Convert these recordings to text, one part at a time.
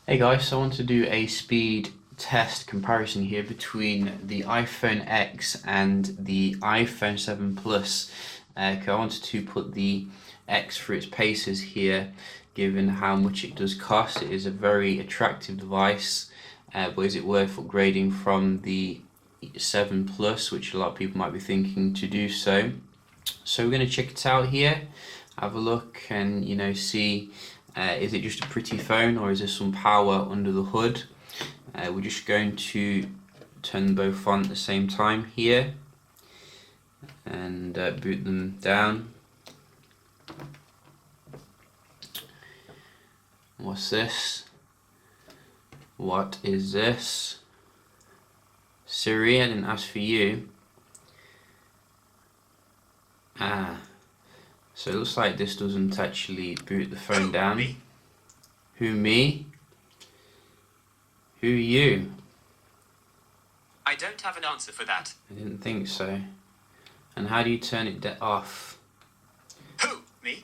Hey guys, so I want to do a speed test comparison here between the iPhone X and the iPhone 7 Plus. I wanted to put the X for its paces here, given how much it does cost. It is a very attractive device, but is it worth upgrading from the 7 Plus, which a lot of people might be thinking to do so. So we're going to check it out here, have a look and see is it just a pretty phone or is there some power under the hood. We're just going to turn them both on at the same time here and boot them down. What's this? What is this? Siri, I didn't ask for you. So it looks like this doesn't actually boot the phone down. Me. Who, me? Who, you? I don't have an answer for that. I didn't think so. And how do you turn it off? Who? Me?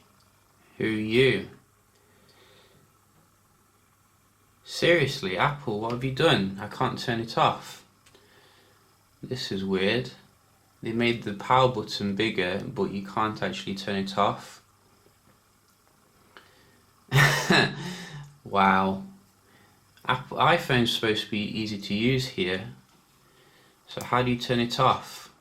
Who, you? Seriously, Apple, what have you done? I can't turn it off. This is weird. They made the power button bigger, but you can't actually turn it off. Wow. iPhone's supposed to be easy to use here. So how do you turn it off?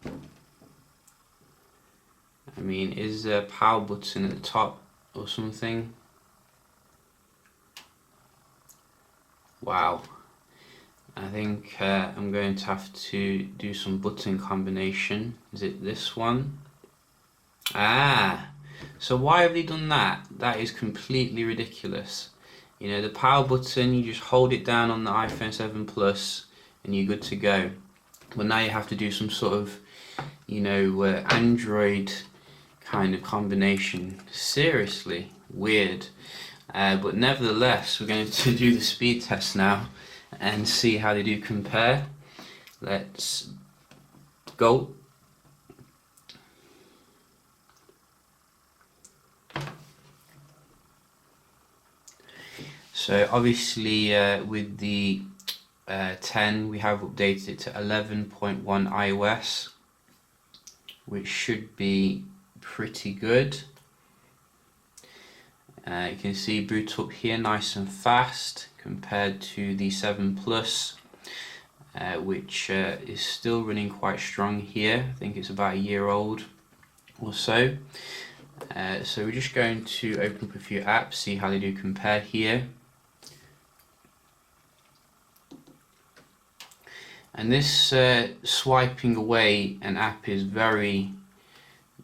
I mean, is there a power button at the top or something? Wow. I think I'm going to have to do some button combination. Is it this one? So why have they done that? That is completely ridiculous. You know, the power button, you just hold it down on the iPhone 7 Plus and you're good to go. But now you have to do some sort of, Android kind of combination. Seriously, weird. But nevertheless, we're going to do the speed test now and see how they do compare. Let's go. So obviously with the 10 we have updated it to 11.1 iOS, which should be pretty good. You can see boot up here nice and fast compared to the 7 Plus, which is still running quite strong here. I think it's about a year old or so. So we're just going to open up a few apps, see how they do compare here. And this swiping away an app is very,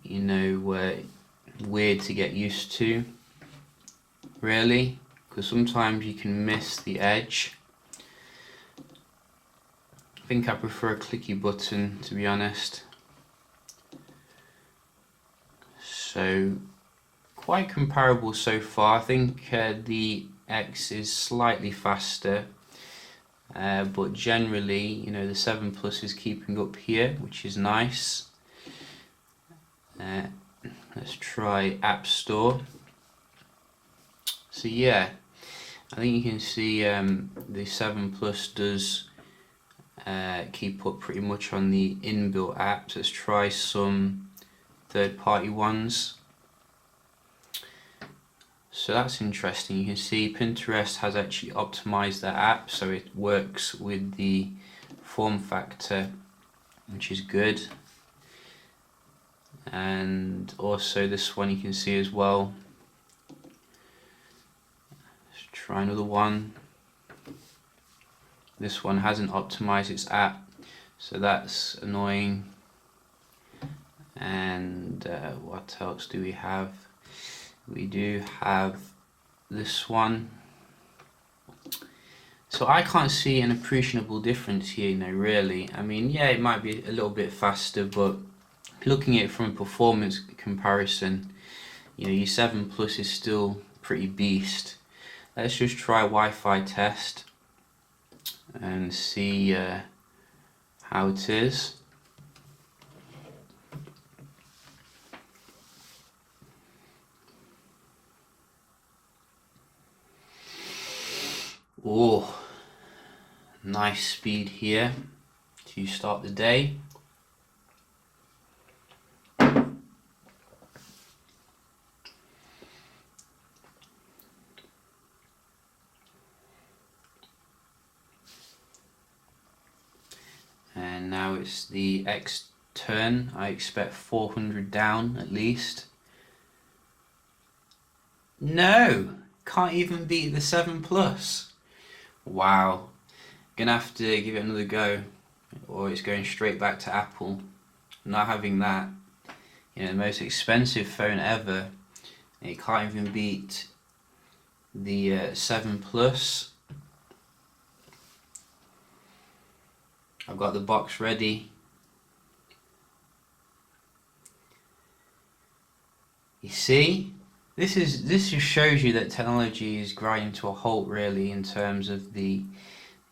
weird to get used to, really, because sometimes you can miss the edge. I think I prefer a clicky button, to be honest. So quite comparable so far. I think the X is slightly faster, but generally, the 7 Plus is keeping up here, which is nice. Let's try App Store. So yeah, I think you can see the 7 Plus does keep up pretty much on the inbuilt apps. Let's try some third-party ones. So that's interesting. You can see Pinterest has actually optimized their app so it works with the form factor, which is good. And also this one you can see as well. Let's try another one. This one hasn't optimized its app, so that's annoying. And what else do we have? We do have this one. So I can't see an appreciable difference here, really. I mean, yeah, it might be a little bit faster, but looking at it from a performance comparison, your 7 Plus is still pretty beast. Let's just try a Wi-Fi test and see how it is. Oh, nice speed here to start the day. And now it's the X turn. I expect 400 down at least. No, can't even beat the 7 Plus. Wow, gonna have to give it another go, or it's going straight back to Apple. Not having that. You know, the most expensive phone ever. It can't even beat the 7 Plus. I've got the box ready. You see, this just shows you that technology is grinding to a halt, really, in terms of the,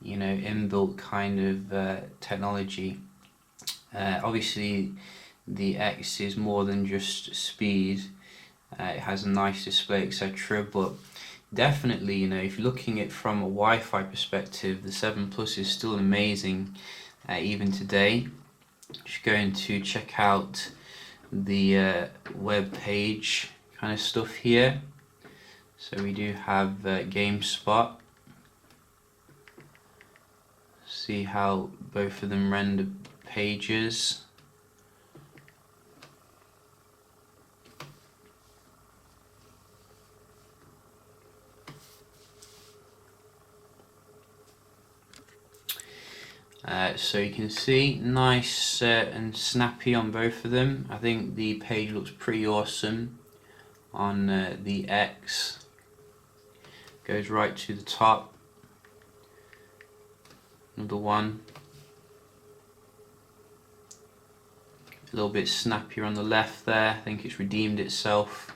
you know, inbuilt kind of technology. Obviously, the X is more than just speed. It has a nice display, etc. But definitely, you know, if you're looking at it from a Wi-Fi perspective, the 7 Plus is still amazing, even today. Just going to check out the web page kind of stuff here. So we do have GameSpot. See how both of them render pages. So you can see nice and snappy on both of them. I think the page looks pretty awesome on the X. Goes right to the top. Another one. A little bit snappier on the left there. I think it's redeemed itself.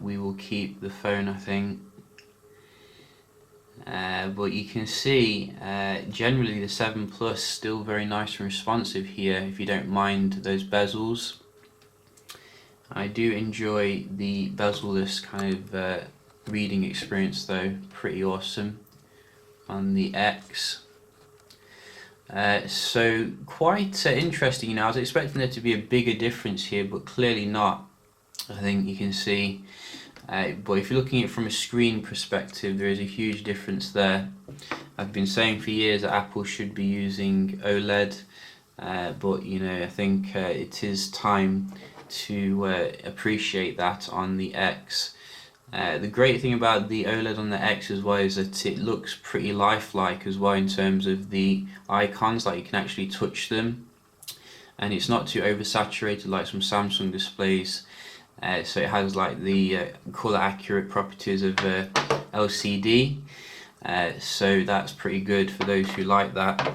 We will keep the phone, I think. But you can see generally the 7 Plus still very nice and responsive here, if you don't mind those bezels. I do enjoy the bezel-less kind of reading experience though, pretty awesome on the X. So quite interesting, you know, I was expecting there to be a bigger difference here, but clearly not. I think you can see. But if you're looking at it from a screen perspective, there is a huge difference there. I've been saying for years that Apple should be using OLED, but you know, I think it is time to appreciate that on the X. The great thing about the OLED on the X as well is that it looks pretty lifelike as well in terms of the icons, like you can actually touch them, and it's not too oversaturated like some Samsung displays. So it has like the color accurate properties of LCD, so that's pretty good for those who like that.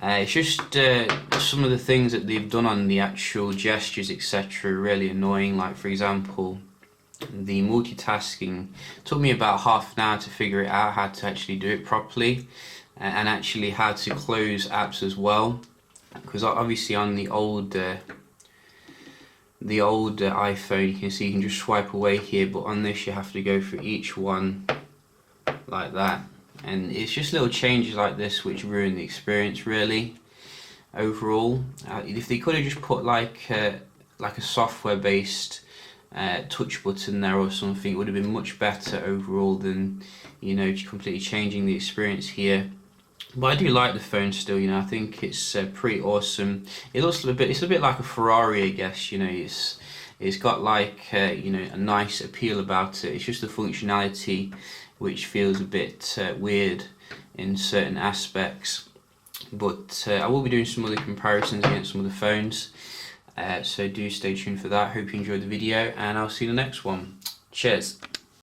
It's just some of the things that they've done on the actual gestures, etc., really annoying. Like for example, the multitasking took me about half an hour to figure it out, how to actually do it properly, and actually how to close apps as well, because obviously on the old iPhone, you can see you can just swipe away here, but on this you have to go for each one like that, and it's just little changes like this which ruin the experience really overall. If they could have just put like a software based touch button there or something, it would have been much better overall than, you know, completely changing the experience here. But I do like the phone still, you know. I think it's pretty awesome. It looks it's a bit like a Ferrari, I guess. You know, it's got like you know, a nice appeal about it. It's just the functionality which feels a bit weird in certain aspects. But I will be doing some other comparisons against some of the phones. So do stay tuned for that. Hope you enjoyed the video, and I'll see you in the next one. Cheers.